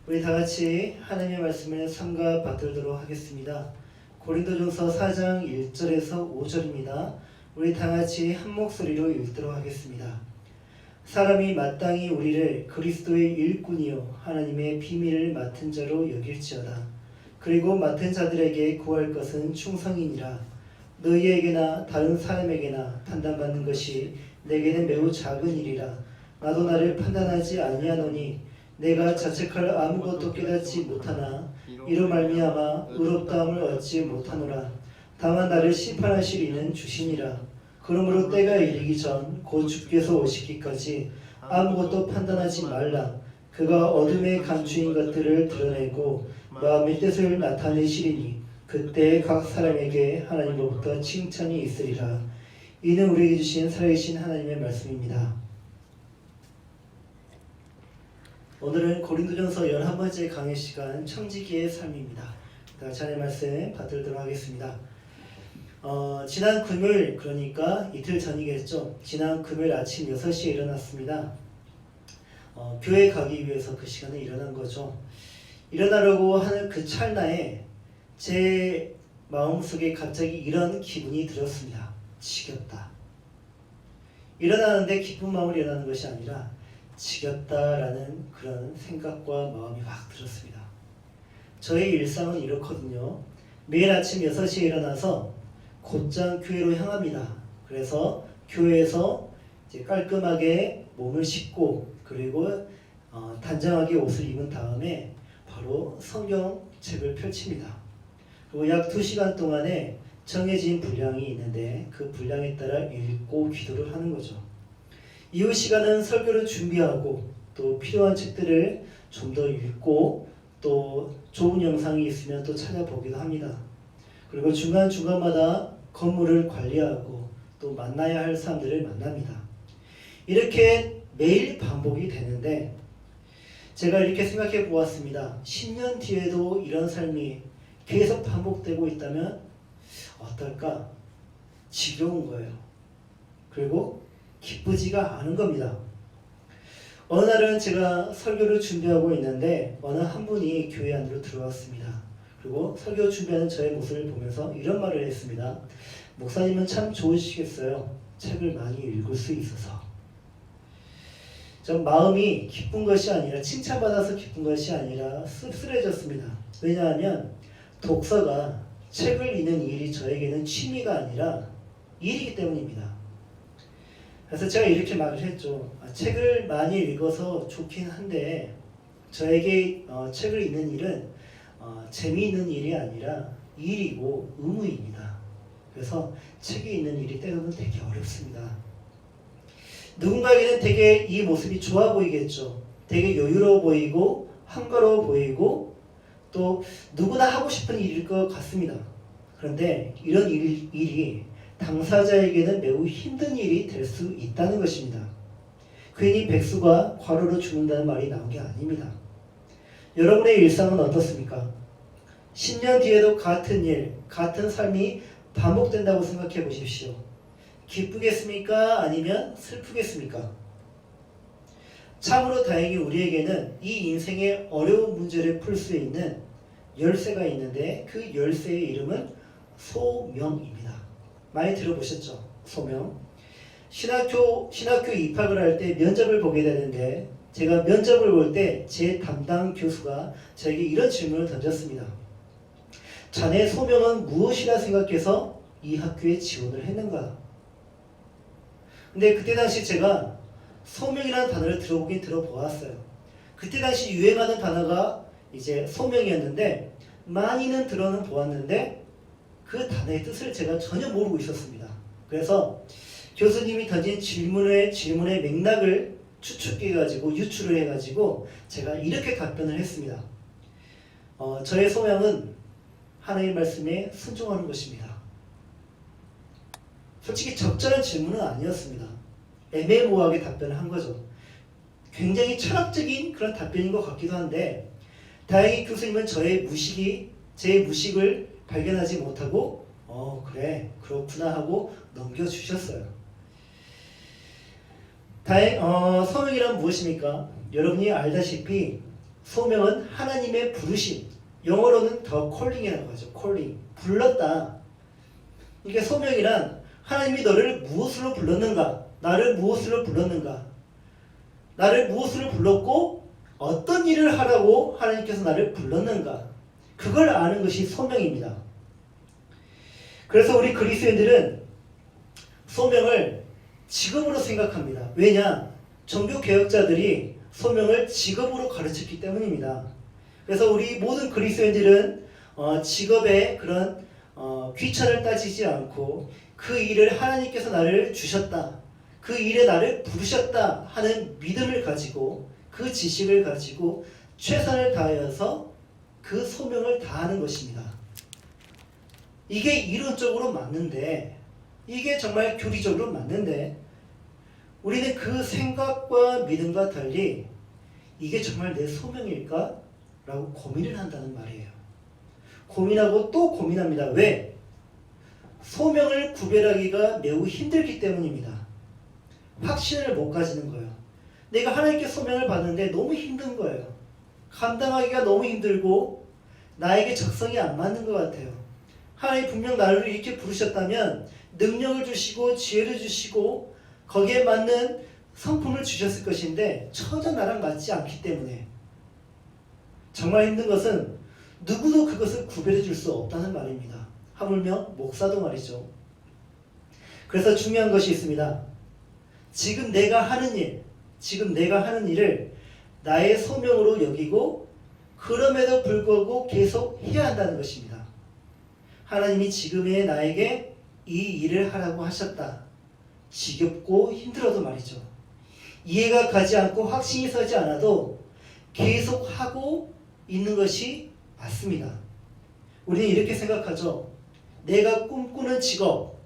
우리 다 같이 하나님의 말씀을 삼가 받들도록 하겠습니다. 고린도전서 4장 1절에서 5절입니다. 우리 다 같이 한 목소리로 읽도록 하겠습니다. 사람이 마땅히 우리를 그리스도의 일꾼이요 하나님의 비밀을 맡은 자로 여길지어다. 그리고 맡은 자들에게 구할 것은 충성이니라. 너희에게나 다른 사람에게나 판단받는 것이 내게는 매우 작은 일이라. 나도 나를 판단하지 아니하노니 내가 자책할 아무것도 깨닫지 못하나 이로 말미암아 의롭다함을 얻지 못하노라. 다만 나를 심판하실 이는 주시니라. 그러므로 때가 이르기 전 곧 주께서 오시기까지 아무것도 판단하지 말라. 그가 어둠에 감추인 것들을 드러내고 마음의 뜻을 나타내시리니 그때 각 사람에게 하나님으로부터 칭찬이 있으리라. 이는 우리에게 주신 살아계신 하나님의 말씀입니다. 오늘은 고린도전서 11번째 강의 시간 청지기의 삶입니다. 자네 말씀 받들도록 하겠습니다. 지난 금요일, 그러니까 이틀 전이겠죠. 지난 금요일 아침 6시에 일어났습니다. 교회 가기 위해서 그 시간에 일어난 거죠. 일어나려고 하는 그 찰나에 제 마음속에 갑자기 이런 기분이 들었습니다. 지겹다. 일어나는데 기쁜 마음으로 일어나는 것이 아니라 지겹다라는 그런 생각과 마음이 확 들었습니다. 저의 일상은 이렇거든요. 매일 아침 6시에 일어나서 곧장 교회로 향합니다. 그래서 교회에서 이제 깔끔하게 몸을 씻고 그리고 단정하게 옷을 입은 다음에 바로 성경책을 펼칩니다. 그리고 약 2시간 동안에 정해진 분량이 있는데 그 분량에 따라 읽고 기도를 하는 거죠. 이후 시간은 설교를 준비하고 또 필요한 책들을 좀 더 읽고 또 좋은 영상이 있으면 또 찾아보기도 합니다. 그리고 중간중간마다 건물을 관리하고 또 만나야 할 사람들을 만납니다. 이렇게 매일 반복이 되는데 제가 이렇게 생각해 보았습니다. 10년 뒤에도 이런 삶이 계속 반복되고 있다면 어떨까? 지겨운 거예요. 그리고 기쁘지가 않은 겁니다. 어느 날은 제가 설교를 준비하고 있는데 어느 한 분이 교회 안으로 들어왔습니다. 그리고 설교 준비하는 저의 모습을 보면서 이런 말을 했습니다. 목사님은 참 좋으시겠어요. 책을 많이 읽을 수 있어서. 전 마음이 기쁜 것이 아니라 칭찬받아서 기쁜 것이 아니라 씁쓸해졌습니다. 왜냐하면 독서가 책을 읽는 일이 저에게는 취미가 아니라 일이기 때문입니다. 그래서 제가 이렇게 말을 했죠. 책을 많이 읽어서 좋긴 한데 저에게 책을 읽는 일은 재미있는 일이 아니라 일이고 의무입니다. 그래서 책이 있는 일이 때로는 되게 어렵습니다. 누군가에게는 되게 이 모습이 좋아 보이겠죠. 되게 여유로워 보이고 한가로워 보이고 또 누구나 하고 싶은 일일 것 같습니다. 그런데 이런 일이 당사자에게는 매우 힘든 일이 될 수 있다는 것입니다. 괜히 백수가 과로로 죽는다는 말이 나온 게 아닙니다. 여러분의 일상은 어떻습니까? 10년 뒤에도 같은 일, 같은 삶이 반복된다고 생각해 보십시오. 기쁘겠습니까? 아니면 슬프겠습니까? 참으로 다행히 우리에게는 이 인생의 어려운 문제를 풀 수 있는 열쇠가 있는데 그 열쇠의 이름은 소명입니다. 많이 들어보셨죠? 소명. 신학교 입학을 할 때 면접을 보게 되는데 제가 면접을 볼 때 제 담당 교수가 저에게 이런 질문을 던졌습니다. 자네 소명은 무엇이라 생각해서 이 학교에 지원을 했는가? 근데 그때 당시 제가 소명이라는 단어를 들어보긴 들어보았어요. 그때 당시 유행하는 단어가 이제 소명이었는데 많이는 들어는 보았는데 그 단어의 뜻을 제가 전혀 모르고 있었습니다. 그래서 교수님이 던진 질문의 맥락을 추측해가지고 유추를 해가지고 제가 이렇게 답변을 했습니다. 저의 소명은 하나님의 말씀에 순종하는 것입니다. 솔직히 적절한 질문은 아니었습니다. 애매모호하게 답변을 한 거죠. 굉장히 철학적인 그런 답변인 것 같기도 한데 다행히 교수님은 제 무식을 발견하지 못하고 그래 그렇구나 하고 넘겨주셨어요. 소명이란 무엇입니까? 여러분이 알다시피 소명은 하나님의 부르심, 영어로는 더 콜링이라고 하죠. 콜링, 불렀다. 이게 소명이란 하나님이 너를 무엇으로 불렀는가, 나를 무엇으로 불렀는가, 나를 무엇으로 불렀고 어떤 일을 하라고 하나님께서 나를 불렀는가, 그걸 아는 것이 소명입니다. 그래서 우리 그리스도인들은 소명을 직업으로 생각합니다. 왜냐? 종교개혁자들이 소명을 직업으로 가르쳤기 때문입니다. 그래서 우리 모든 그리스도인들은 직업의 그런 귀천을 따지지 않고 그 일을 하나님께서 나를 주셨다, 그 일에 나를 부르셨다 하는 믿음을 가지고 그 지식을 가지고 최선을 다하여서 그 소명을 다하는 것입니다. 이게 이론적으로 맞는데, 이게 정말 교리적으로 맞는데, 우리는 그 생각과 믿음과 달리 이게 정말 내 소명일까? 라고 고민을 한다는 말이에요. 고민하고 또 고민합니다. 왜? 소명을 구별하기가 매우 힘들기 때문입니다. 확신을 못 가지는 거예요. 내가 하나님께 소명을 받는데 너무 힘든 거예요. 감당하기가 너무 힘들고 나에게 적성이 안 맞는 것 같아요. 하나님 분명 나를 이렇게 부르셨다면 능력을 주시고 지혜를 주시고 거기에 맞는 성품을 주셨을 것인데 전혀 나랑 맞지 않기 때문에 정말 힘든 것은 누구도 그것을 구별해 줄 수 없다는 말입니다. 하물며 목사도 말이죠. 그래서 중요한 것이 있습니다. 지금 내가 하는 일을 나의 소명으로 여기고 그럼에도 불구하고 계속 해야 한다는 것입니다. 하나님이 지금의 나에게 이 일을 하라고 하셨다. 지겹고 힘들어도 말이죠. 이해가 가지 않고 확신이 서지 않아도 계속 하고 있는 것이 맞습니다. 우리는 이렇게 생각하죠. 내가 꿈꾸는 직업,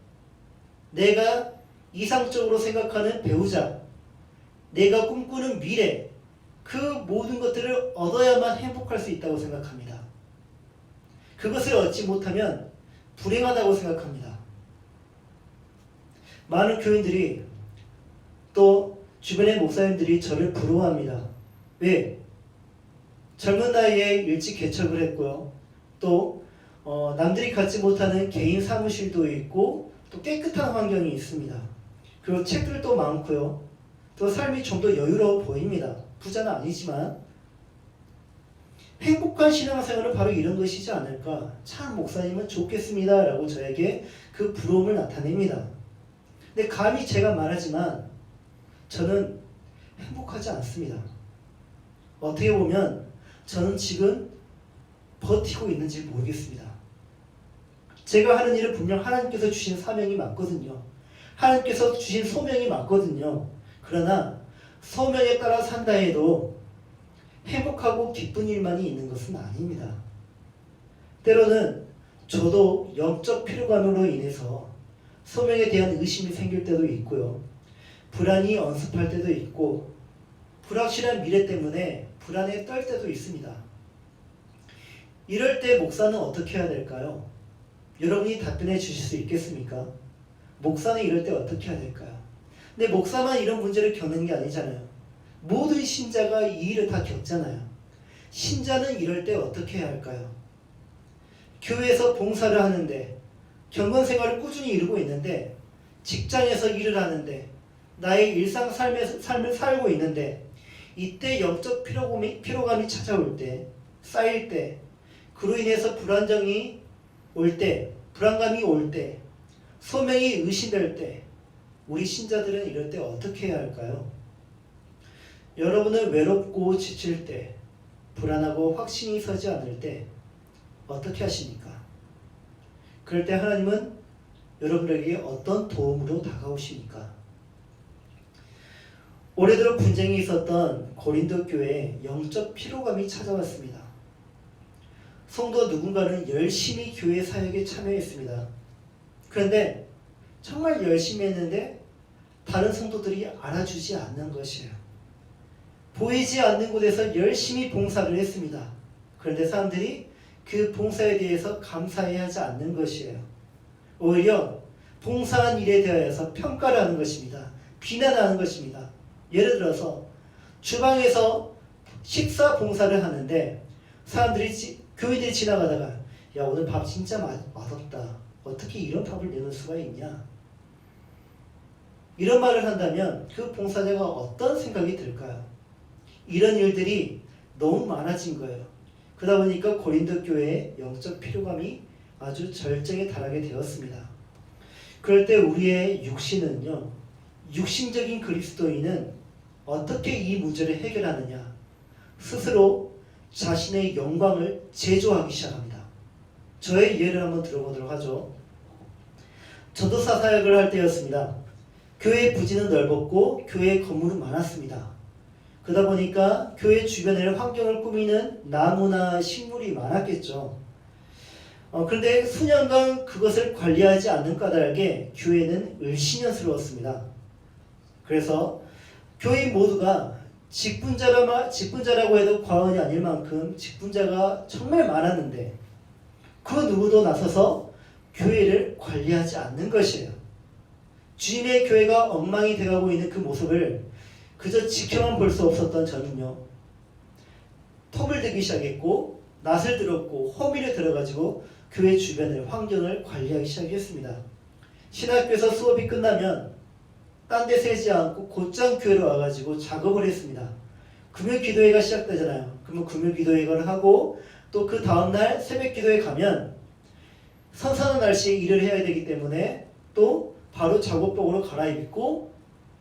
내가 이상적으로 생각하는 배우자, 내가 꿈꾸는 미래, 그 모든 것들을 얻어야만 행복할 수 있다고 생각합니다. 그것을 얻지 못하면 불행하다고 생각합니다. 많은 교인들이 또 주변의 목사님들이 저를 부러워합니다. 왜? 젊은 나이에 일찍 개척을 했고요. 또 남들이 갖지 못하는 개인 사무실도 있고 또 깨끗한 환경이 있습니다. 그리고 책들도 많고요. 또 삶이 좀 더 여유로워 보입니다. 부자는 아니지만 행복한 신앙생활은 바로 이런 것이지 않을까. 참 목사님은 좋겠습니다 라고 저에게 그 부러움을 나타냅니다. 근데 감히 제가 말하지만 저는 행복하지 않습니다. 어떻게 보면 저는 지금 버티고 있는지 모르겠습니다. 제가 하는 일은 분명 하나님께서 주신 사명이 맞거든요. 하나님께서 주신 소명이 맞거든요. 그러나 소명에 따라 산다 해도 행복하고 기쁜 일만이 있는 것은 아닙니다. 때로는 저도 영적 피로감으로 인해서 소명에 대한 의심이 생길 때도 있고요. 불안이 언습할 때도 있고 불확실한 미래 때문에 불안에 떨 때도 있습니다. 이럴 때 목사는 어떻게 해야 될까요? 여러분이 답변해 주실 수 있겠습니까? 목사는 이럴 때 어떻게 해야 될까요? 근데 목사만 이런 문제를 겪는 게 아니잖아요. 모든 신자가 이 일을 다 겪잖아요. 신자는 이럴 때 어떻게 해야 할까요? 교회에서 봉사를 하는데 경건 생활을 꾸준히 이루고 있는데 직장에서 일을 하는데 나의 일상 삶을 살고 있는데 이때 영적 피로감이 찾아올 때, 쌓일 때, 그로 인해서 불안정이 올 때, 불안감이 올 때, 소명이 의심될 때, 우리 신자들은 이럴 때 어떻게 해야 할까요? 여러분은 외롭고 지칠 때, 불안하고 확신이 서지 않을 때 어떻게 하십니까? 그럴 때 하나님은 여러분에게 어떤 도움으로 다가오십니까? 오래도록 분쟁이 있었던 고린도 교회에 영적 피로감이 찾아왔습니다. 성도 누군가는 열심히 교회 사역에 참여했습니다. 그런데 정말 열심히 했는데 다른 성도들이 알아주지 않는 것이에요. 보이지 않는 곳에서 열심히 봉사를 했습니다. 그런데 사람들이 그 봉사에 대해서 감사해하지 않는 것이에요. 오히려 봉사한 일에 대하여서 평가를 하는 것입니다. 비난하는 것입니다. 예를 들어서 주방에서 식사 봉사를 하는데 교인들이 지나가다가 야 오늘 밥 진짜 맛없다. 어떻게 이런 밥을 내놓을 수가 있냐? 이런 말을 한다면 그 봉사자가 어떤 생각이 들까요? 이런 일들이 너무 많아진 거예요. 그러다 보니까 고린도 교회의 영적 피로감이 아주 절정에 달하게 되었습니다. 그럴 때 우리의 육신은요, 육신적인 그리스도인은 어떻게 이 문제를 해결하느냐? 스스로 자신의 영광을 제조하기 시작합니다. 저의 예를 한번 들어보도록 하죠. 전도사 사역을 할 때였습니다. 교회 부지는 넓었고 교회 건물은 많았습니다. 그러다 보니까 교회 주변의 환경을 꾸미는 나무나 식물이 많았겠죠. 그런데 수년간 그것을 관리하지 않는 까닭에 교회는 을씨년스러웠습니다. 그래서 교인 모두가 직분자라고 해도 과언이 아닐 만큼 직분자가 정말 많았는데 그 누구도 나서서 교회를 관리하지 않는 것이에요. 주님의 교회가 엉망이 돼가고 있는 그 모습을 그저 지켜만 볼 수 없었던 저는요, 톱을 들기 시작했고 낫을 들었고 호미를 들어가지고 교회 주변의 환경을 관리하기 시작했습니다. 신학교에서 수업이 끝나면 딴 데 세지 않고 곧장 교회로 와가지고 작업을 했습니다. 금요 기도회가 시작되잖아요. 그러면 금요 기도회를 하고 또 그 다음날 새벽 기도회 가면 선선한 날씨에 일을 해야 되기 때문에 또 바로 작업복으로 갈아입고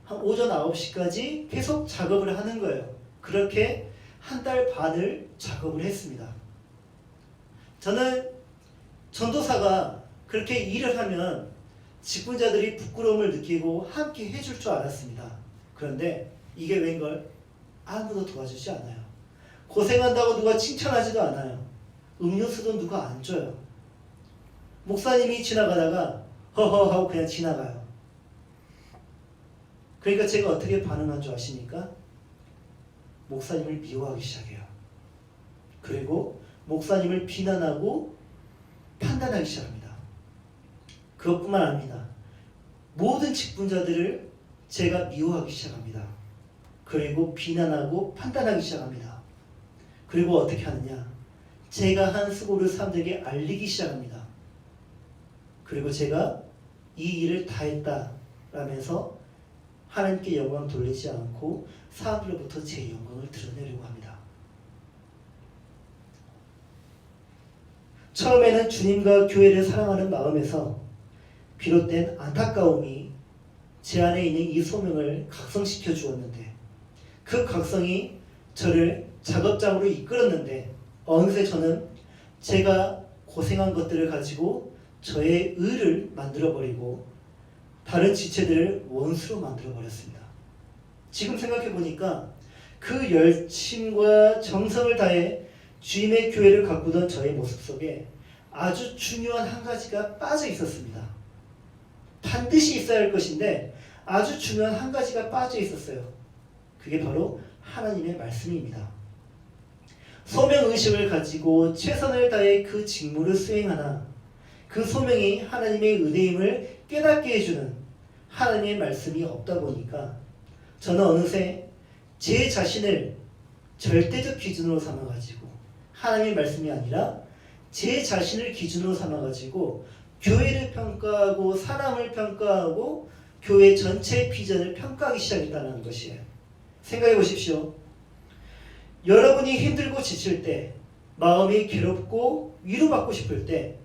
한 오전 9시까지 계속 작업을 하는 거예요. 그렇게 한 달 반을 작업을 했습니다. 저는 전도사가 그렇게 일을 하면 직분자들이 부끄러움을 느끼고 함께 해줄 줄 알았습니다. 그런데 이게 웬걸? 아무도 도와주지 않아요. 고생한다고 누가 칭찬하지도 않아요. 음료수도 누가 안 줘요. 목사님이 지나가다가 허허 하고 그냥 지나가요. 그러니까 제가 어떻게 반응한 줄 아십니까? 목사님을 미워하기 시작해요. 그리고 목사님을 비난하고 판단하기 시작합니다. 그것뿐만 아닙니다. 모든 직분자들을 제가 미워하기 시작합니다. 그리고 비난하고 판단하기 시작합니다. 그리고 어떻게 하느냐? 제가 한 수고를 사람들에게 알리기 시작합니다. 그리고 제가 이 일을 다 했다라면서 하나님께 영광 돌리지 않고 사람들로부터 제 영광을 드러내려고 합니다. 처음에는 주님과 교회를 사랑하는 마음에서 비롯된 안타까움이 제 안에 있는 이 소명을 각성시켜 주었는데 그 각성이 저를 작업장으로 이끌었는데 어느새 저는 제가 고생한 것들을 가지고 저의 의를 만들어버리고 다른 지체들을 원수로 만들어버렸습니다. 지금 생각해보니까 그 열심과 정성을 다해 주님의 교회를 가꾸던 저의 모습 속에 아주 중요한 한 가지가 빠져 있었습니다. 반드시 있어야 할 것인데 아주 중요한 한 가지가 빠져 있었어요. 그게 바로 하나님의 말씀입니다. 소명의식을 가지고 최선을 다해 그 직무를 수행하나 그 소명이 하나님의 은혜임을 깨닫게 해주는 하나님의 말씀이 없다 보니까 저는 어느새 제 자신을 절대적 기준으로 삼아가지고 하나님의 말씀이 아니라 제 자신을 기준으로 삼아가지고 교회를 평가하고 사람을 평가하고 교회 전체의 비전을 평가하기 시작했다는 것이에요. 생각해 보십시오. 여러분이 힘들고 지칠 때, 마음이 괴롭고 위로받고 싶을 때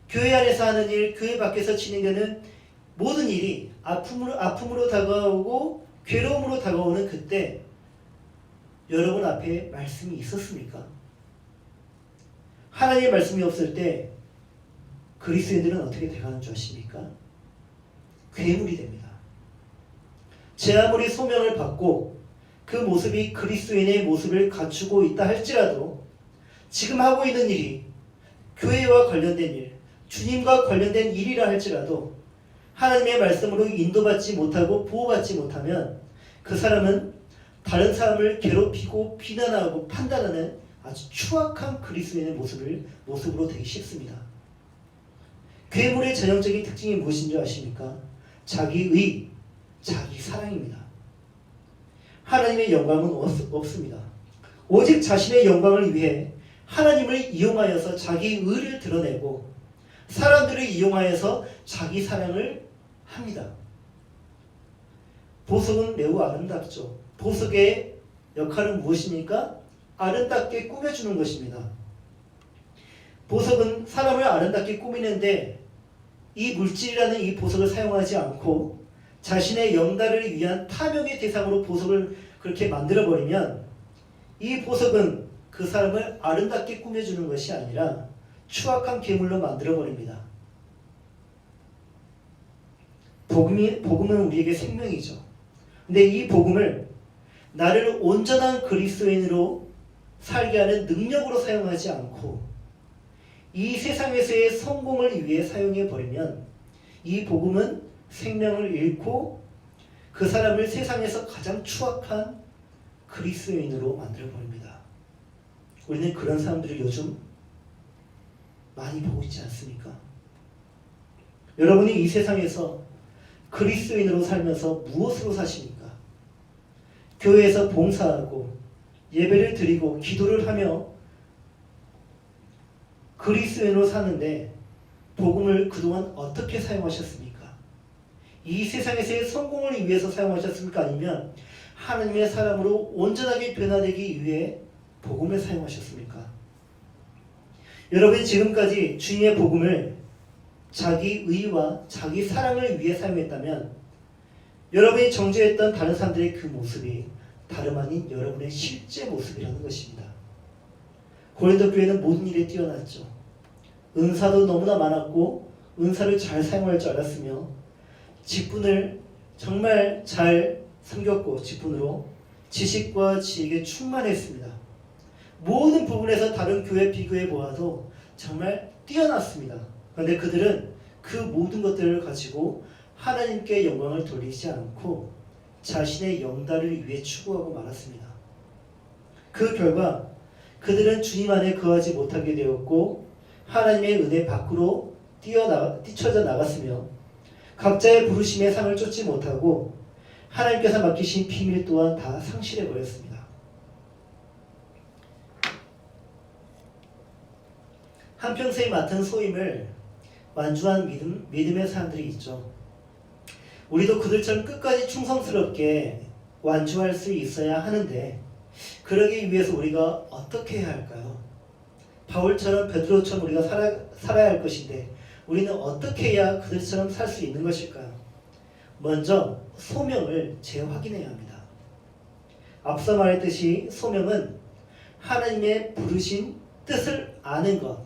교회 안에서 하는 일, 교회 밖에서 진행되는 모든 일이 아픔으로 다가오고 괴로움으로 다가오는 그때 여러분 앞에 말씀이 있었습니까? 하나님의 말씀이 없을 때 그리스도인들은 어떻게 돼가는 줄 아십니까? 괴물이 됩니다. 제 아무리 소명을 받고 그 모습이 그리스도인의 모습을 갖추고 있다 할지라도 지금 하고 있는 일이 교회와 관련된 일, 주님과 관련된 일이라 할지라도 하나님의 말씀으로 인도받지 못하고 보호받지 못하면 그 사람은 다른 사람을 괴롭히고 비난하고 판단하는 아주 추악한 그리스도인의 모습으로 되기 쉽습니다. 괴물의 전형적인 특징이 무엇인 줄 아십니까? 자기의, 자기 사랑입니다. 하나님의 영광은 없습니다. 오직 자신의 영광을 위해 하나님을 이용하여서 자기 의를 드러내고 사람들을 이용하여서 자기 사랑을 합니다. 보석은 매우 아름답죠. 보석의 역할은 무엇입니까? 아름답게 꾸며주는 것입니다. 보석은 사람을 아름답게 꾸미는데 이 물질이라는 이 보석을 사용하지 않고 자신의 영달을 위한 탐욕의 대상으로 보석을 그렇게 만들어버리면 이 보석은 그 사람을 아름답게 꾸며주는 것이 아니라 추악한 괴물로 만들어버립니다. 복음은 우리에게 생명이죠. 근데 이 복음을 나를 온전한 그리스도인으로 살게 하는 능력으로 사용하지 않고 이 세상에서의 성공을 위해 사용해 버리면 이 복음은 생명을 잃고 그 사람을 세상에서 가장 추악한 그리스도인으로 만들어 버립니다. 우리는 그런 사람들을 요즘 많이 보고 있지 않습니까? 여러분이 이 세상에서 그리스도인으로 살면서 무엇으로 사십니까? 교회에서 봉사하고 예배를 드리고 기도를 하며 그리스도인으로 사는데 복음을 그동안 어떻게 사용하셨습니까? 이 세상에서의 성공을 위해서 사용하셨습니까? 아니면 하나님의 사람으로 온전하게 변화되기 위해 복음을 사용하셨습니까? 여러분이 지금까지 주님의 복음을 자기 의와 자기 사랑을 위해 사용했다면 여러분이 정죄했던 다른 사람들의 그 모습이 다름 아닌 여러분의 실제 모습이라는 것입니다. 고린도 교회는 모든 일에 뛰어났죠. 은사도 너무나 많았고 은사를 잘 사용할 줄 알았으며 직분을 정말 잘 섬겼고 직분으로 지식과 지식에 충만했습니다. 모든 부분에서 다른 교회 비교해 보아도 정말 뛰어났습니다. 그런데 그들은 그 모든 것들을 가지고 하나님께 영광을 돌리지 않고 자신의 영달을 위해 추구하고 말았습니다. 그 결과 그들은 주님 안에 거하지 못하게 되었고 하나님의 은혜 밖으로 뛰쳐져 나갔으며 각자의 부르심의 상을 쫓지 못하고 하나님께서 맡기신 비밀 또한 다 상실해 버렸습니다. 한평생에 맡은 소임을 완주한 믿음의 사람들이 있죠. 우리도 그들처럼 끝까지 충성스럽게 완주할 수 있어야 하는데 그러기 위해서 우리가 어떻게 해야 할까요? 바울처럼 베드로처럼 우리가 살아야 할 것인데 우리는 어떻게 해야 그들처럼 살 수 있는 것일까요? 먼저 소명을 재확인해야 합니다. 앞서 말했듯이 소명은 하나님의 부르신 뜻을 아는 것.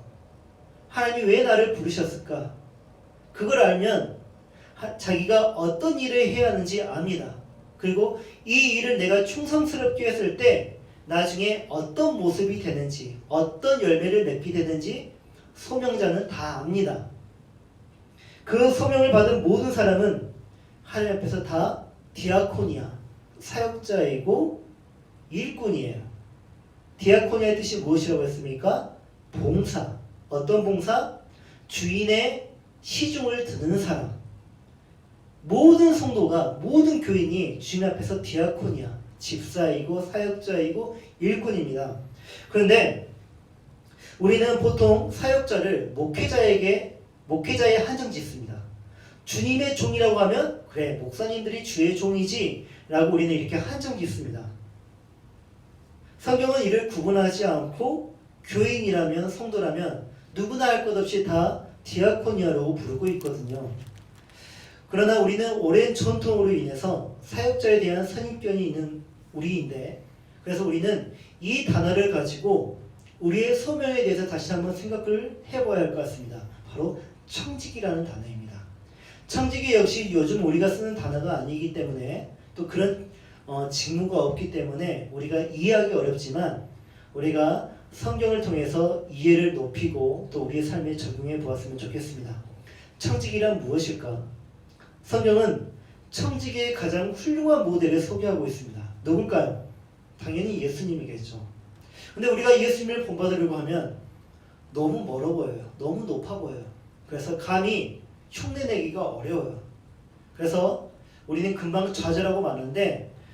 하나님이 왜 나를 부르셨을까? 그걸 알면 자기가 어떤 일을 해야 하는지 압니다. 그리고 이 일을 내가 충성스럽게 했을 때 나중에 어떤 모습이 되는지 어떤 열매를 맺게 되는지 소명자는 다 압니다. 그 소명을 받은 모든 사람은 하나님 앞에서 다 디아코니아, 사역자이고 일꾼이에요. 디아코니아의 뜻이 무엇이라고 했습니까? 봉사. 어떤 봉사? 주인의 시중을 듣는 사람. 모든 성도가 모든 교인이 주님 앞에서 디아코니아, 집사이고 사역자이고 일꾼입니다. 그런데 우리는 보통 사역자를 목회자의 한정 짓습니다. 주님의 종이라고 하면 그래 목사님들이 주의 종이지 라고 우리는 이렇게 한정 짓습니다. 성경은 이를 구분하지 않고 교인이라면 성도라면 누구나 할 것 없이 다 디아코니아로 부르고 있거든요. 그러나 우리는 오랜 전통으로 인해서 사역자에 대한 선입견이 있는 우리인데 그래서 우리는 이 단어를 가지고 우리의 소명에 대해서 다시 한번 생각을 해봐야 할 것 같습니다. 바로 청직이라는 단어입니다. 청직이 역시 요즘 우리가 쓰는 단어가 아니기 때문에 또 그런 직무가 없기 때문에 우리가 이해하기 어렵지만 우리가 성경을 통해서 이해를 높이고 또 우리의 삶에 적용해 보았으면 좋겠습니다. 청직이란 무엇일까? 성경은 청직의 가장 훌륭한 모델을 소개하고 있습니다. 누굴까요? 당연히 예수님이겠죠. 근데 우리가 예수님을 본받으려고 하면 너무 멀어 보여요. 너무 높아 보여요. 그래서 감히 흉내내기가 어려워요. 그래서 우리는 금방 좌절하고 마는데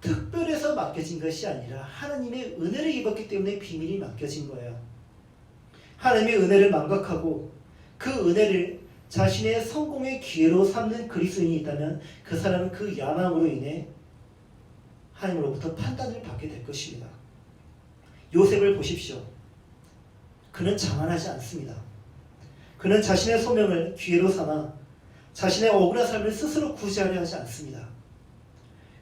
특별해서 맡겨진 것이 아니라 하나님의 은혜를 입었기 때문에 비밀이 맡겨진 거예요. 하나님의 은혜를 망각하고 그 은혜를 자신의 성공의 기회로 삼는 그리스도인이 있다면 그 사람은 그 야망으로 인해 하나님으로부터 판단을 받게 될 것입니다. 요셉을 보십시오. 그는 자만하지 않습니다. 그는 자신의 소명을 기회로 삼아 자신의 억울한 삶을 스스로 구제하려 하지 않습니다.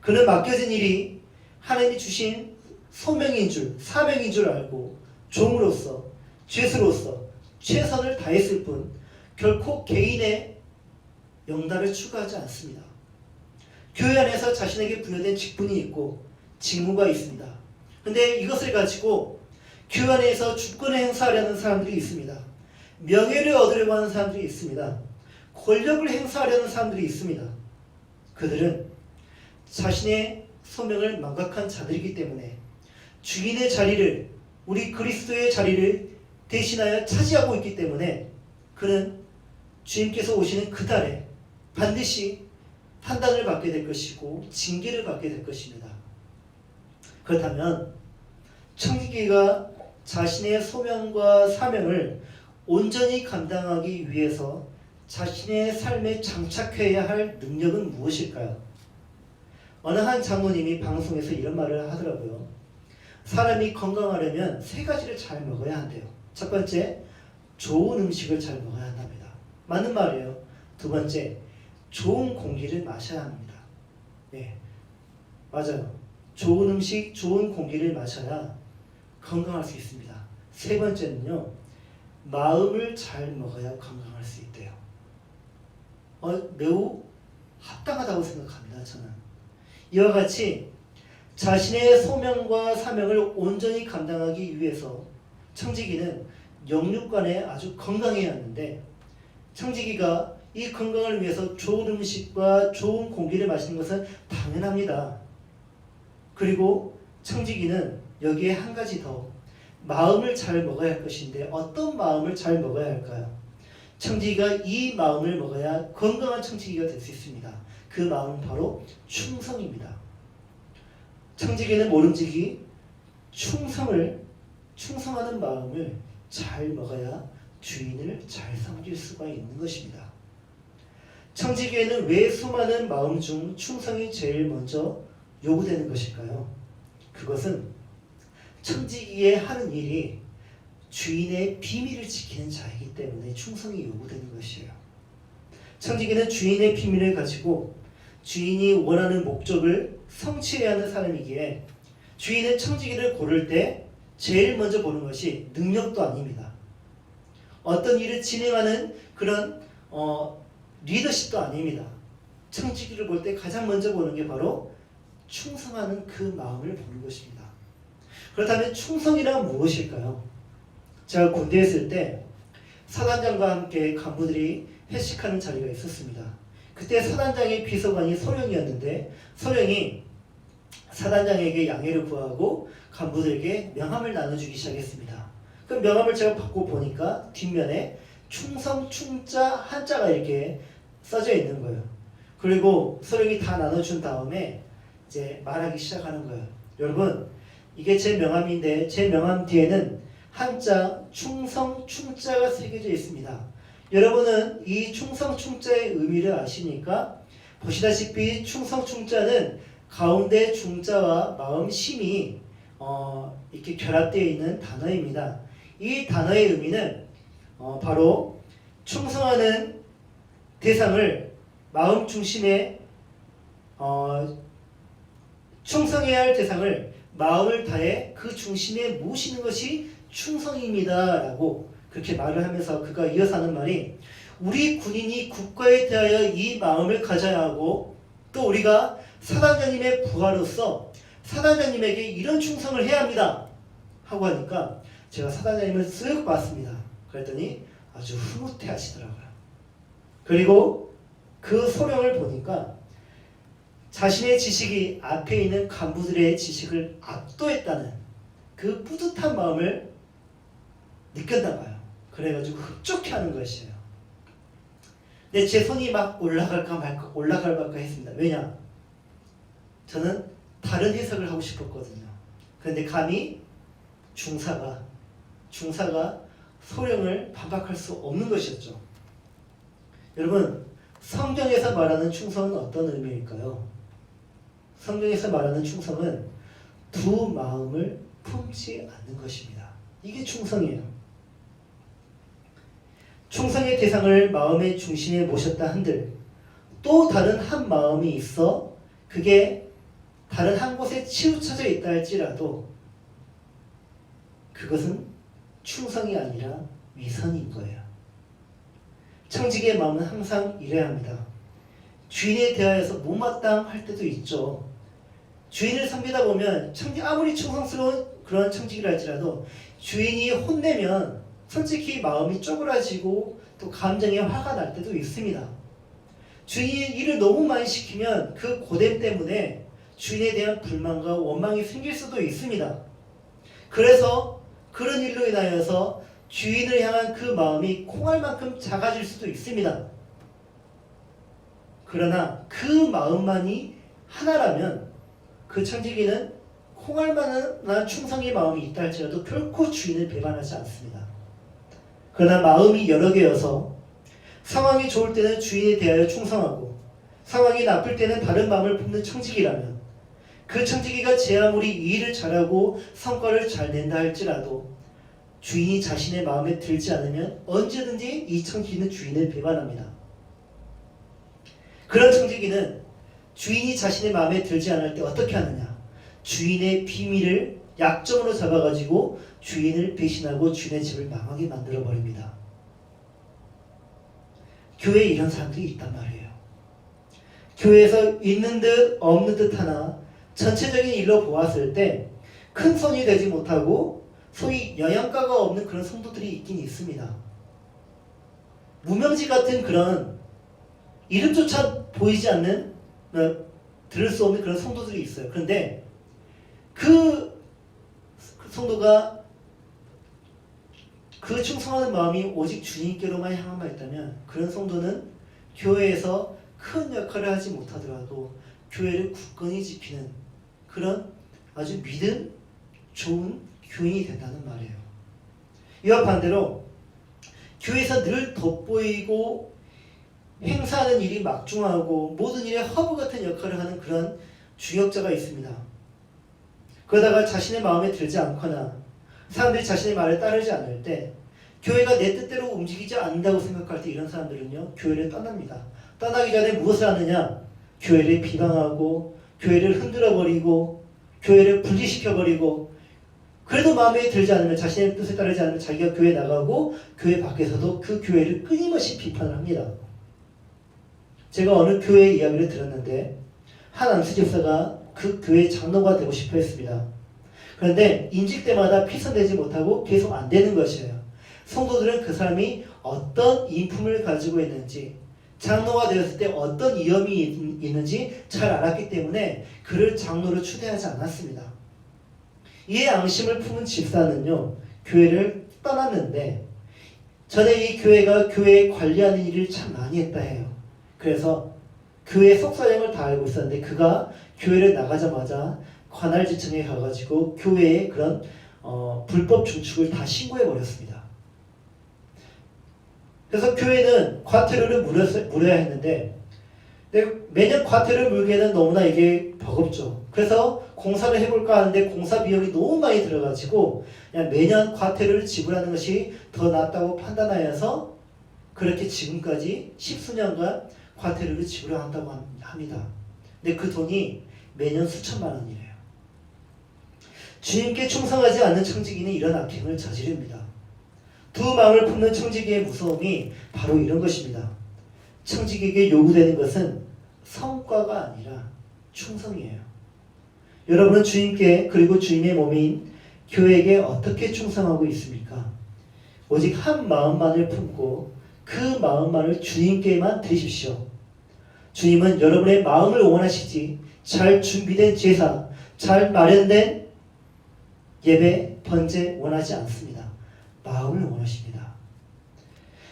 그는 맡겨진 일이 하나님이 주신 소명인 줄, 사명인 줄 알고 종으로서, 죄수로서 최선을 다했을 뿐 결코 개인의 영달을 추구하지 않습니다. 교회 안에서 자신에게 부여된 직분이 있고 직무가 있습니다. 근데 이것을 가지고 교회 안에서 주권을 행사하려는 사람들이 있습니다. 명예를 얻으려고 하는 사람들이 있습니다. 권력을 행사하려는 사람들이 있습니다. 그들은 자신의 소명을 망각한 자들이기 때문에 주인의 자리를, 우리 그리스도의 자리를 대신하여 차지하고 있기 때문에 그는 주님께서 오시는 그 달에 반드시 판단을 받게 될 것이고 징계를 받게 될 것입니다. 그렇다면 청지기가 자신의 소명과 사명을 온전히 감당하기 위해서 자신의 삶에 장착해야 할 능력은 무엇일까요? 어느 한 장로님이 방송에서 이런 말을 하더라고요. 사람이 건강하려면 3가지를 잘 먹어야 한대요. 첫 번째, 좋은 음식을 잘 먹어야 한답니다. 맞는 말이에요. 두 번째, 좋은 공기를 마셔야 합니다. 네, 맞아요. 좋은 음식, 좋은 공기를 마셔야 건강할 수 있습니다. 세 번째는요, 마음을 잘 먹어야 건강할 수 있대요. 매우 합당하다고 생각합니다. 저는 이와 같이 자신의 소명과 사명을 온전히 감당하기 위해서 청지기는 영육간에 아주 건강해야 하는데 청지기가 이 건강을 위해서 좋은 음식과 좋은 공기를 마시는 것은 당연합니다. 그리고 청지기는 여기에 한 가지 더 마음을 잘 먹어야 할 것인데 어떤 마음을 잘 먹어야 할까요? 청지기가 이 마음을 먹어야 건강한 청지기가 될 수 있습니다. 그 마음은 바로 충성입니다. 청지기는 모름지기 충성하는 마음을 잘 먹어야 주인을 잘 섬길 수가 있는 것입니다. 청지기에는 왜 수많은 마음 중 충성이 제일 먼저 요구되는 것일까요? 그것은 청지기의 하는 일이 주인의 비밀을 지키는 자이기 때문에 충성이 요구되는 것이에요. 청지기는 주인의 비밀을 가지고 주인이 원하는 목적을 성취해야 하는 사람이기에 주인은 청지기를 고를 때 제일 먼저 보는 것이 능력도 아닙니다. 어떤 일을 진행하는 그런 리더십도 아닙니다. 청지기를 볼 때 가장 먼저 보는 게 바로 충성하는 그 마음을 보는 것입니다. 그렇다면 충성이란 무엇일까요? 제가 군대에 있을 때 사단장과 함께 간부들이 회식하는 자리가 있었습니다. 그때 사단장의 비서관이 소령이었는데 소령이 사단장에게 양해를 구하고 간부들에게 명함을 나눠주기 시작했습니다. 그 명함을 제가 받고 보니까 뒷면에 충성, 충자, 한자가 이렇게 써져 있는 거예요. 그리고 소령이 다 나눠준 다음에 이제 말하기 시작하는 거예요. 여러분, 이게 제 명함인데 제 명함 뒤에는 한자, 충성, 충자가 새겨져 있습니다. 여러분은 이 충성, 충자의 의미를 아십니까? 보시다시피 충성, 충자는 가운데 중자와 마음, 심이 이렇게 결합되어 있는 단어입니다. 이 단어의 의미는 바로 충성하는 대상을 마음 중심에 충성해야 할 대상을 마음을 다해 그 중심에 모시는 것이 충성입니다 라고 그렇게 말을 하면서 그가 이어서 하는 말이 우리 군인이 국가에 대하여 이 마음을 가져야 하고 또 우리가 사단장님의 부하로서 사단장님에게 이런 충성을 해야 합니다 하고 하니까 제가 사단장님을 쓱 봤습니다. 그랬더니 아주 흐뭇해 하시더라고요. 그리고 그 소령을 보니까 자신의 지식이 앞에 있는 간부들의 지식을 압도했다는 그 뿌듯한 마음을 느꼈나 봐요. 그래가지고 흡족해 하는 것이에요. 근데 제 손이 막 올라갈까 말까 했습니다. 왜냐? 저는 다른 해석을 하고 싶었거든요. 그런데 감히 중사가 소령을 반박할 수 없는 것이었죠. 여러분, 성경에서 말하는 충성은 어떤 의미일까요? 성경에서 말하는 충성은 두 마음을 품지 않는 것입니다. 이게 충성이에요. 충성의 대상을 마음의 중심에 모셨다 한들 또 다른 한 마음이 있어 그게 다른 한 곳에 치우쳐져 있다 할지라도 그것은 충성이 아니라 위선인 거예요. 청지기의 마음은 항상 이래야 합니다. 주인에 대하여서 못마땅할 때도 있죠. 주인을 섬기다 보면 아무리 충성스러운 그런 청지기를 할지라도 주인이 혼내면 솔직히 마음이 쪼그라지고 또 감정에 화가 날 때도 있습니다. 주인이 일을 너무 많이 시키면 그 고됨 때문에 주인에 대한 불만과 원망이 생길 수도 있습니다. 그래서 그런 일로 인하여서 주인을 향한 그 마음이 콩알만큼 작아질 수도 있습니다. 그러나 그 마음만이 하나라면 그 청지기는 콩알만한 충성의 마음이 있다 할지라도 결코 주인을 배반하지 않습니다. 그러나 마음이 여러 개여서 상황이 좋을 때는 주인에 대하여 충성하고 상황이 나쁠 때는 다른 마음을 품는 청지기라면 그 청지기가 제 아무리 일을 잘하고 성과를 잘 낸다 할지라도 주인이 자신의 마음에 들지 않으면 언제든지 이 청지기는 주인을 배반합니다. 그런 청지기는 주인이 자신의 마음에 들지 않을 때 어떻게 하느냐? 주인의 비밀을 약점으로 잡아가지고 주인을 배신하고 주인의 집을 망하게 만들어버립니다. 교회에 이런 사람들이 있단 말이에요. 교회에서 있는 듯 없는 듯 하나 전체적인 일로 보았을 때 큰 손이 되지 못하고 소위 영양가가 없는 그런 성도들이 있긴 있습니다. 무명지 같은 그런 이름조차 보이지 않는 들을 수 없는 그런 성도들이 있어요. 그런데 그 성도가 그 충성하는 마음이 오직 주님께로만 향하만 있다면 그런 성도는 교회에서 큰 역할을 하지 못하더라도 교회를 굳건히 지키는 그런 아주 믿음 좋은 교인이 된다는 말이에요. 이와 반대로 교회에서 늘 돋보이고 행사하는 일이 막중하고 모든 일에 허브 같은 역할을 하는 그런 주역자가 있습니다. 그러다가 자신의 마음에 들지 않거나 사람들이 자신의 말을 따르지 않을 때 교회가 내 뜻대로 움직이지 않는다고 생각할 때 이런 사람들은요 교회를 떠납니다. 떠나기 전에 무엇을 하느냐? 교회를 비방하고 교회를 흔들어버리고 교회를 분리시켜버리고 그래도 마음에 들지 않으면 자신의 뜻에 따르지 않으면 자기가 교회 나가고 교회 밖에서도 그 교회를 끊임없이 비판을 합니다. 제가 어느 교회 이야기를 들었는데 한 안수 집사가 그 교회 장로가 되고 싶어 했습니다. 그런데 임직 때마다 피선되지 못하고 계속 안 되는 것이에요. 성도들은 그 사람이 어떤 인품을 가지고 있는지 장로가 되었을 때 어떤 위험이 있는지 잘 알았기 때문에 그를 장로로 추대하지 않았습니다. 이에 앙심을 품은 집사는요 교회를 떠났는데 전에 이 교회가 교회 관리하는 일을 참 많이 했다 해요. 그래서 교회 속사정을 다 알고 있었는데 그가 교회를 나가자마자 관할지청에 가가지고 교회의 그런 불법 중축을 다 신고해버렸습니다. 그래서 교회는 과태료를 물어야 했는데 매년 과태료를 물기에는 너무나 이게 버겁죠. 그래서 공사를 해볼까 하는데 공사 비용이 너무 많이 들어가지고 그냥 매년 과태료를 지불하는 것이 더 낫다고 판단하여서 그렇게 지금까지 십수년간 과태료를 지불한다고 합니다. 근데 그 돈이 매년 수천만 원이래요. 주님께 충성하지 않는 청지기는 이런 악행을 저지릅니다. 두 마음을 품는 청지기의 무서움이 바로 이런 것입니다. 청지기에게 요구되는 것은 성과가 아니라 충성이에요. 여러분은 주님께 그리고 주님의 몸인 교회에게 어떻게 충성하고 있습니까? 오직 한 마음만을 품고 그 마음만을 주님께만 드리십시오. 주님은 여러분의 마음을 원하시지 잘 준비된 제사, 잘 마련된 예배, 번제 원하지 않습니다. 마음을 원하십니다.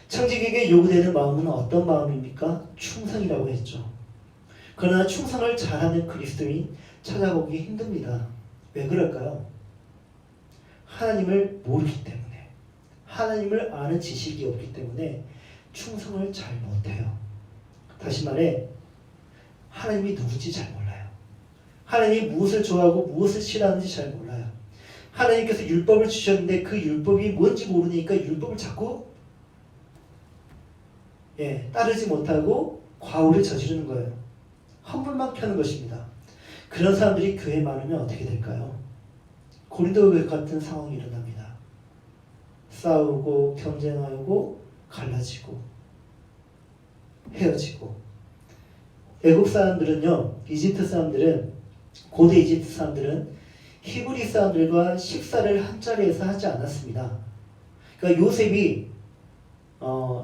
청지기에게 요구되는 마음은 어떤 마음입니까? 충성이라고 했죠. 그러나 충성을 잘하는 그리스도인 찾아보기 힘듭니다. 왜 그럴까요? 하나님을 모르기 때문에, 하나님을 아는 지식이 없기 때문에 충성을 잘 못해요. 다시 말해, 하나님이 누군지 잘 몰라요. 하나님이 무엇을 좋아하고 무엇을 싫어하는지 잘 몰라요. 하나님께서 율법을 주셨는데 그 율법이 뭔지 모르니까 율법을 자꾸 따르지 못하고 과오를 저지르는 거예요. 험불만 펴는 것입니다. 그런 사람들이 교회에 많으면 어떻게 될까요? 고린도 교회 같은 상황이 일어납니다. 싸우고 경쟁하고 갈라지고 헤어지고. 애국 사람들은요, 이집트 사람들은, 고대 이집트 사람들은 히브리 사람들과 식사를 한 자리에서 하지 않았습니다. 그러니까 요셉이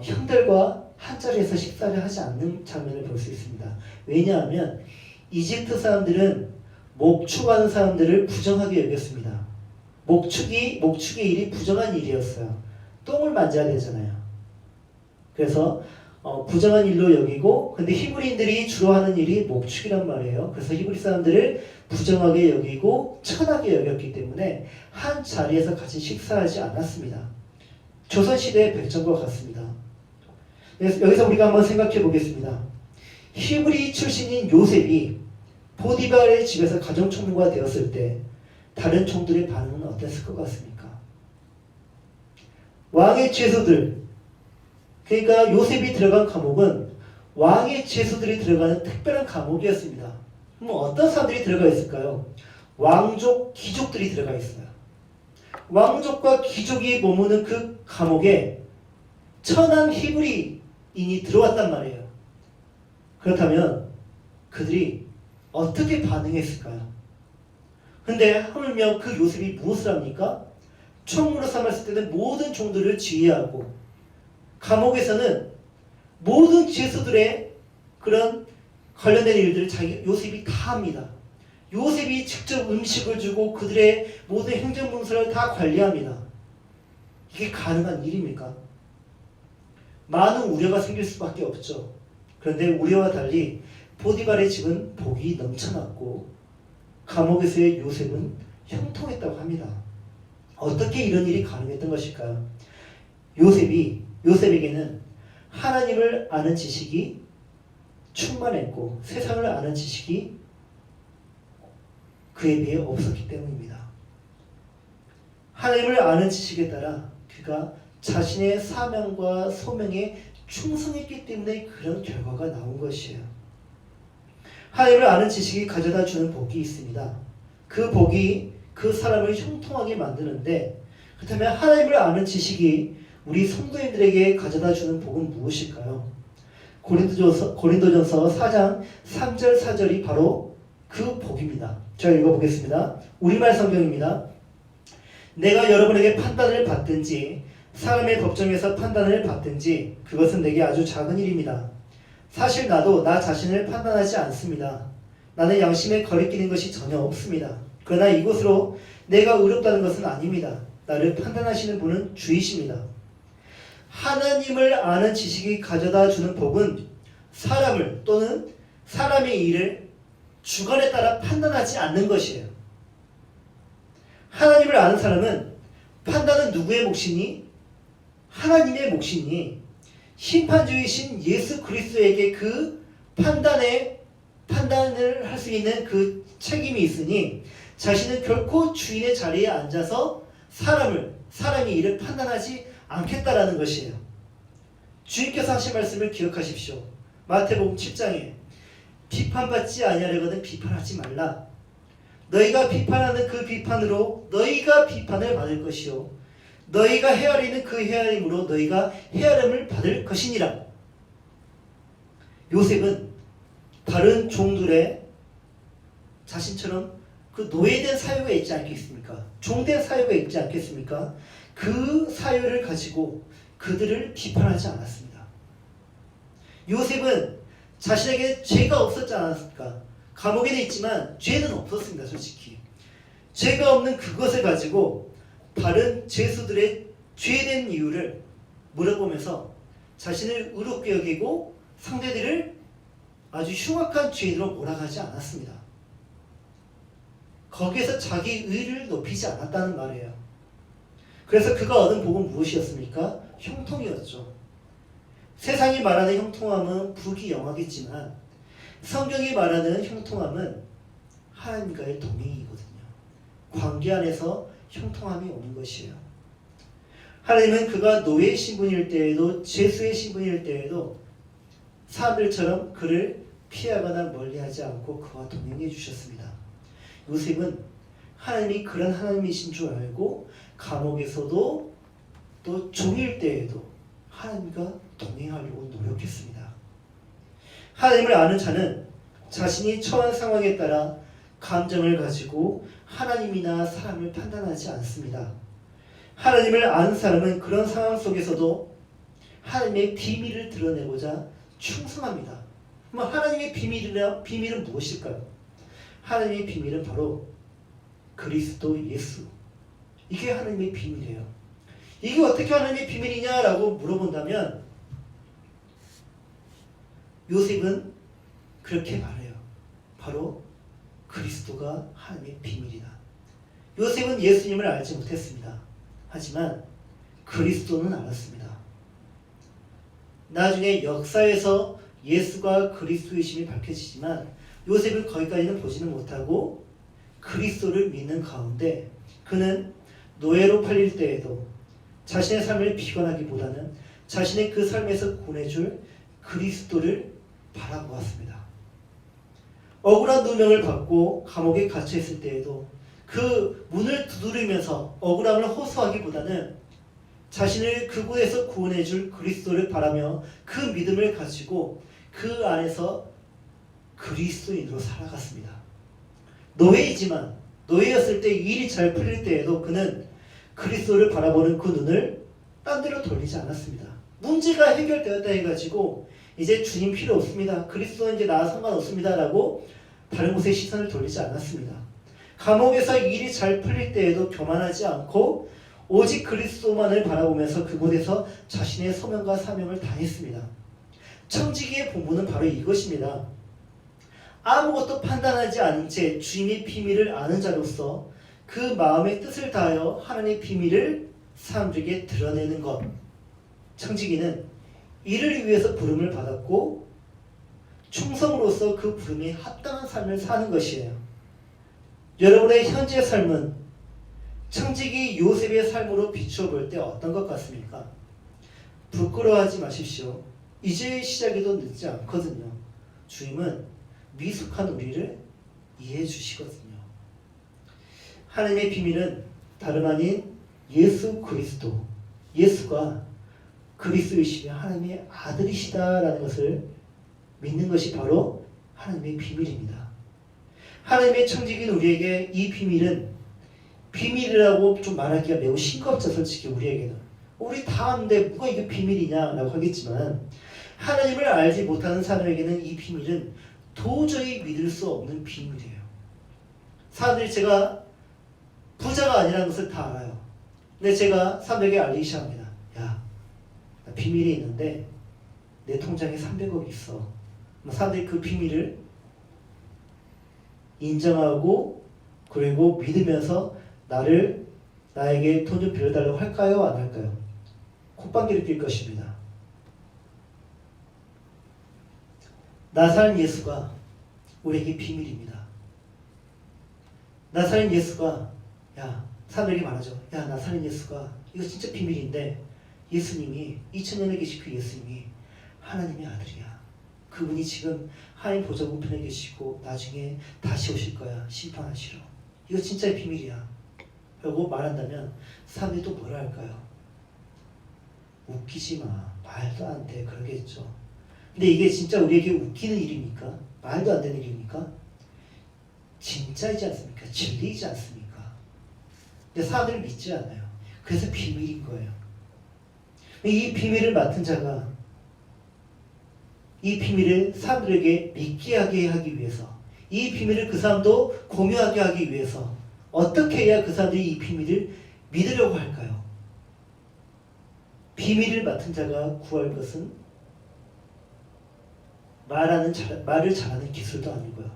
형들과 한 자리에서 식사를 하지 않는 장면을 볼 수 있습니다. 왜냐하면 이집트 사람들은 목축하는 사람들을 부정하게 여겼습니다. 목축의 일이 부정한 일이었어요. 똥을 만져야 되잖아요. 그래서 부정한 일로 여기고, 근데 히브리인들이 주로 하는 일이 목축이란 말이에요. 그래서 히브리 사람들을 부정하게 여기고 천하게 여겼기 때문에 한 자리에서 같이 식사하지 않았습니다. 조선시대의 백정과 같습니다. 여기서 우리가 한번 생각해 보겠습니다. 히브리 출신인 요셉이 보디발의 집에서 가정총무가 되었을 때 다른 총들의 반응은 어땠을 것 같습니까? 왕의 죄수들, 그러니까 요셉이 들어간 감옥은 왕의 죄수들이 들어가는 특별한 감옥이었습니다. 그럼 어떤 사람들이 들어가 있을까요? 왕족, 귀족들이 들어가 있어요. 왕족과 귀족이 머무는 그 감옥에 천한 히브리인이 들어왔단 말이에요. 그렇다면 그들이 어떻게 반응했을까요? 근데 하물며 그 요셉이 무엇을 합니까? 총무로 삼았을 때는 모든 종들을 지휘하고, 감옥에서는 모든 죄수들의 그런 관련된 일들을 요셉이 다 합니다. 요셉이 직접 음식을 주고 그들의 모든 행정문서를 다 관리합니다. 이게 가능한 일입니까? 많은 우려가 생길 수밖에 없죠. 그런데 우려와 달리 보디발의 집은 복이 넘쳐났고 감옥에서의 요셉은 형통했다고 합니다. 어떻게 이런 일이 가능했던 것일까요? 요셉에게는 하나님을 아는 지식이 충만했고 세상을 아는 지식이 그에 비해 없었기 때문입니다. 하나님을 아는 지식에 따라 그가 자신의 사명과 소명에 충성했기 때문에 그런 결과가 나온 것이에요. 하나님을 아는 지식이 가져다 주는 복이 있습니다. 그 복이 그 사람을 형통하게 만드는데, 그렇다면 하나님을 아는 지식이 우리 성도인들에게 가져다 주는 복은 무엇일까요? 고린도전서 4장 3절 4절이 바로 그 복입니다. 제가 읽어보겠습니다. 우리말 성경입니다. 내가 여러분에게 판단을 받든지 사람의 법정에서 판단을 받든지 그것은 내게 아주 작은 일입니다. 사실 나도 나 자신을 판단하지 않습니다. 나는 양심에 거리끼는 것이 전혀 없습니다. 그러나 이곳으로 내가 의롭다는 것은 아닙니다. 나를 판단하시는 분은 주이십니다. 하나님을 아는 지식이 가져다 주는 복은 사람을 또는 사람의 일을 주관에 따라 판단하지 않는 것이에요. 하나님을 아는 사람은 판단은 누구의 몫이니? 하나님의 몫이니 심판주이신 예수 그리스도에게 그 판단을 할 수 있는 그 책임이 있으니 자신은 결코 주인의 자리에 앉아서 사람의 일을 판단하지 않겠다라는 것이에요. 주님께서 하신 말씀을 기억하십시오. 마태복음 7장에 비판받지 아니하려거든 비판하지 말라. 너희가 비판하는 그 비판으로 너희가 비판을 받을 것이요 너희가 헤아리는 그 헤아림으로 너희가 헤아림을 받을 것이니라. 요셉은 다른 종들의 자신처럼 그 노예된 사유가 있지 않겠습니까? 종된 사유가 있지 않겠습니까? 그 사유를 가지고 그들을 비판하지 않았습니다. 요셉은 자신에게 죄가 없었지 않았습니까? 감옥에는 있지만 죄는 없었습니다. 솔직히 죄가 없는 그것을 가지고 다른 죄수들의 죄된 이유를 물어보면서 자신을 의롭게 여기고 상대들을 아주 흉악한 죄인으로 몰아가지 않았습니다. 거기에서 자기 의를 높이지 않았다는 말이에요. 그래서 그가 얻은 복은 무엇이었습니까? 형통이었죠. 세상이 말하는 형통함은 부귀영화겠지만 성경이 말하는 형통함은 하나님과의 동행이거든요. 관계 안에서 형통함이 오는 것이에요. 하나님은 그가 노예의 신분일 때에도 죄수의 신분일 때에도 사람들처럼 그를 피하거나 멀리하지 않고 그와 동행해 주셨습니다. 요셉은 하나님이 그런 하나님이신 줄 알고 감옥에서도 또 종일 때에도 하나님과 동행하려고 노력했습니다. 하나님을 아는 자는 자신이 처한 상황에 따라 감정을 가지고 하나님이나 사람을 판단하지 않습니다. 하나님을 아는 사람은 그런 상황 속에서도 하나님의 비밀을 드러내고자 충성합니다. 그럼 하나님의 비밀은 무엇일까요? 하나님의 비밀은 바로 그리스도 예수. 이게 하나님의 비밀이에요. 이게 어떻게 하나님의 비밀이냐라고 물어본다면 요셉은 그렇게 말해요. 바로 그리스도가 하나님의 비밀이다. 요셉은 예수님을 알지 못했습니다. 하지만 그리스도는 알았습니다. 나중에 역사에서 예수가 그리스도이심이 밝혀지지만 요셉은 거기까지는 보지는 못하고 그리스도를 믿는 가운데 그는 노예로 팔릴 때에도 자신의 삶을 비관하기보다는 자신의 그 삶에서 구원해줄 그리스도를 바라보았습니다. 억울한 누명을 받고 감옥에 갇혀있을 때에도 그 문을 두드리면서 억울함을 호소하기보다는 자신을 그곳에서 구원해줄 그리스도를 바라며 그 믿음을 가지고 그 안에서 그리스도인으로 살아갔습니다. 노예이지만 노예였을 때 일이 잘 풀릴 때에도 그는 그리스도를 바라보는 그 눈을 딴 데로 돌리지 않았습니다. 문제가 해결되었다 해가지고 이제 주님 필요 없습니다. 그리스도는 이제 나와 상관없습니다. 라고 다른 곳에 시선을 돌리지 않았습니다. 감옥에서 일이 잘 풀릴 때에도 교만하지 않고 오직 그리스도만을 바라보면서 그곳에서 자신의 소명과 사명을 다했습니다. 청지기의 본분은 바로 이것입니다. 아무것도 판단하지 않은 채 주님의 비밀을 아는 자로서 그 마음의 뜻을 다하여 하나님의 비밀을 사람들에게 드러내는 것. 청지기는 이를 위해서 부름을 받았고 충성으로서 그 부름에 합당한 삶을 사는 것이에요. 여러분의 현재 삶은 청지기 요셉의 삶으로 비추어 볼 때 어떤 것 같습니까? 부끄러워하지 마십시오. 이제 시작해도 늦지 않거든요. 주님은 미숙한 우리를 이해해 주시거든요. 하나님의 비밀은 다름 아닌 예수 그리스도, 예수가 그리스도이시며 하나님의 아들이시다라는 것을 믿는 것이 바로 하나님의 비밀입니다. 하나님의 청지기인 우리에게 이 비밀은 비밀이라고 좀 말하기가 매우 싱겁죠. 솔직히 우리에게는. 우리 다 아는데 뭐가 이게 비밀이냐라고 하겠지만 하나님을 알지 못하는 사람에게는 이 비밀은 도저히 믿을 수 없는 비밀이에요. 사람들이 제가 부자가 아니라는 것을 다 알아요. 근데 제가 사람들에게 알리기 시작합니다. 야, 나 비밀이 있는데 내 통장에 300억이 있어. 사람들이 그 비밀을 인정하고 그리고 믿으면서 나에게 돈 좀 빌려달라고 할까요? 안 할까요? 콧방귀를 낄 것입니다. 나사렛 예수가 우리에게 비밀입니다. 나사렛 예수가 사람들에게 말하죠. 나사렛 예수가 이거 진짜 비밀인데 예수님이 2000년에 계신 그 예수님이 하나님의 아들이야. 그분이 지금 하나님 보좌 우편에 계시고 나중에 다시 오실 거야. 심판하시러. 이거 진짜 비밀이야. 라고 말한다면 사람들이 또 뭐라 할까요? 웃기지 마. 말도 안 돼. 그러겠죠. 근데 이게 진짜 우리에게 웃기는 일입니까? 말도 안 되는 일입니까? 진짜이지 않습니까? 진리이지 않습니까? 근데 사람들이 믿지 않아요. 그래서 비밀인 거예요. 이 비밀을 맡은 자가 이 비밀을 사람들에게 믿게 하게 하기 위해서 이 비밀을 그 사람도 공유하게 하기 위해서 어떻게 해야 그 사람들이 이 비밀을 믿으려고 할까요? 비밀을 맡은 자가 구할 것은 말을 잘하는 기술도 아니고요.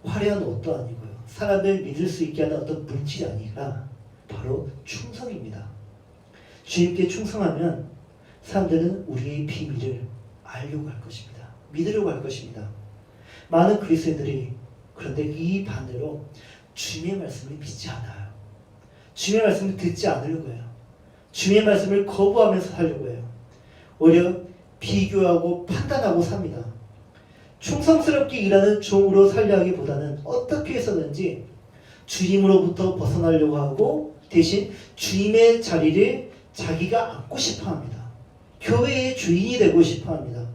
화려한 옷도 아니고요. 사람들 믿을 수 있게 하는 어떤 물질이 아니라 바로 충성입니다. 주님께 충성하면 사람들은 우리의 비밀을 알려고 할 것입니다. 믿으려고 할 것입니다. 많은 그리스도인들이 그런데 이 반대로 주님의 말씀을 믿지 않아요. 주님의 말씀을 듣지 않으려고 해요. 주님의 말씀을 거부하면서 살려고 해요. 오히려 비교하고 판단하고 삽니다. 충성스럽게 일하는 종으로 살려 하기보다는 어떻게 해서든지 주님으로부터 벗어나려고 하고 대신 주님의 자리를 자기가 앉고 싶어 합니다. 교회의 주인이 되고 싶어 합니다.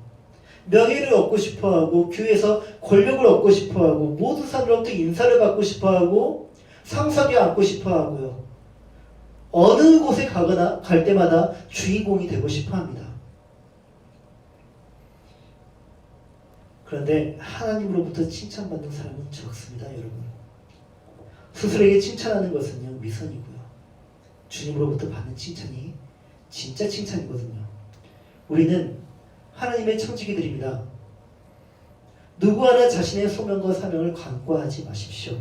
명예를 얻고 싶어 하고 교회에서 권력을 얻고 싶어 하고 모든 사람으로부터 인사를 받고 싶어 하고 상석에 앉고 싶어 하고요. 어느 곳에 가거나 갈 때마다 주인공이 되고 싶어 합니다. 그런데 하나님으로부터 칭찬받는 사람은 적습니다, 여러분. 스스로에게 칭찬하는 것은요, 위선이고요. 주님으로부터 받는 칭찬이 진짜 칭찬이거든요. 우리는 하나님의 청지기들입니다. 누구 하나 자신의 소명과 사명을 간과하지 마십시오.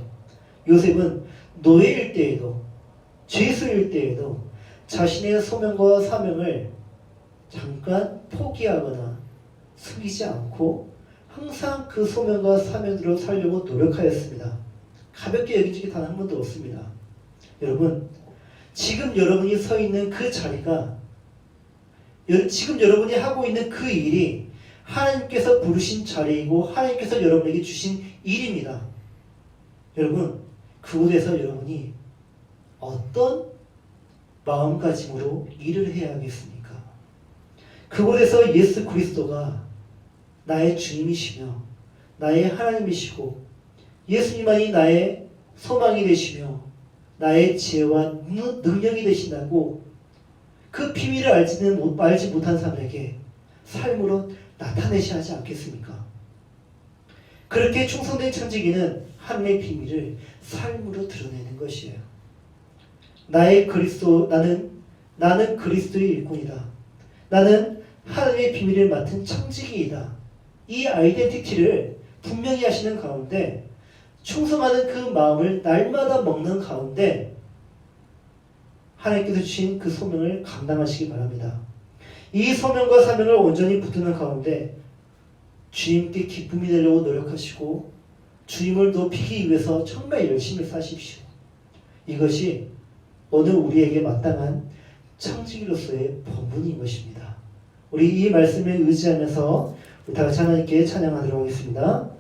요셉은 노예일 때에도 죄수일 때에도 자신의 소명과 사명을 잠깐 포기하거나 숨기지 않고 항상 그 소명과 사명대로 살려고 노력하였습니다. 가볍게 여긴 적이 단 한 번도 없습니다. 여러분, 지금 여러분이 서 있는 그 자리가 지금 여러분이 하고 있는 그 일이 하나님께서 부르신 자리이고 하나님께서 여러분에게 주신 일입니다. 여러분, 그곳에서 여러분이 어떤 마음가짐으로 일을 해야 하겠습니까? 그곳에서 예수 그리스도가 나의 주님이시며 나의 하나님이시고 예수님만이 나의 소망이 되시며 나의 지혜와 능력이 되신다고 그 비밀을 알지 못한 사람에게 삶으로 나타내셔야 하지 않겠습니까? 그렇게 충성된 청지기는 하나님의 비밀을 삶으로 드러내는 것이에요. 나는 그리스도의 일꾼이다. 나는 하나님의 비밀을 맡은 청지기이다. 이 아이덴티티를 분명히 하시는 가운데 충성하는 그 마음을 날마다 먹는 가운데 하나님께서 주신 그 소명을 감당하시기 바랍니다. 이 소명과 사명을 온전히 붙드는 가운데 주님께 기쁨이 되려고 노력하시고 주님을 높이기 위해서 정말 열심히 사십시오. 이것이 오늘 우리에게 마땅한 청지기로서의 본분인 것입니다. 우리 이 말씀을 의지하면서 다 같이 하나님께 찬양하도록 하겠습니다.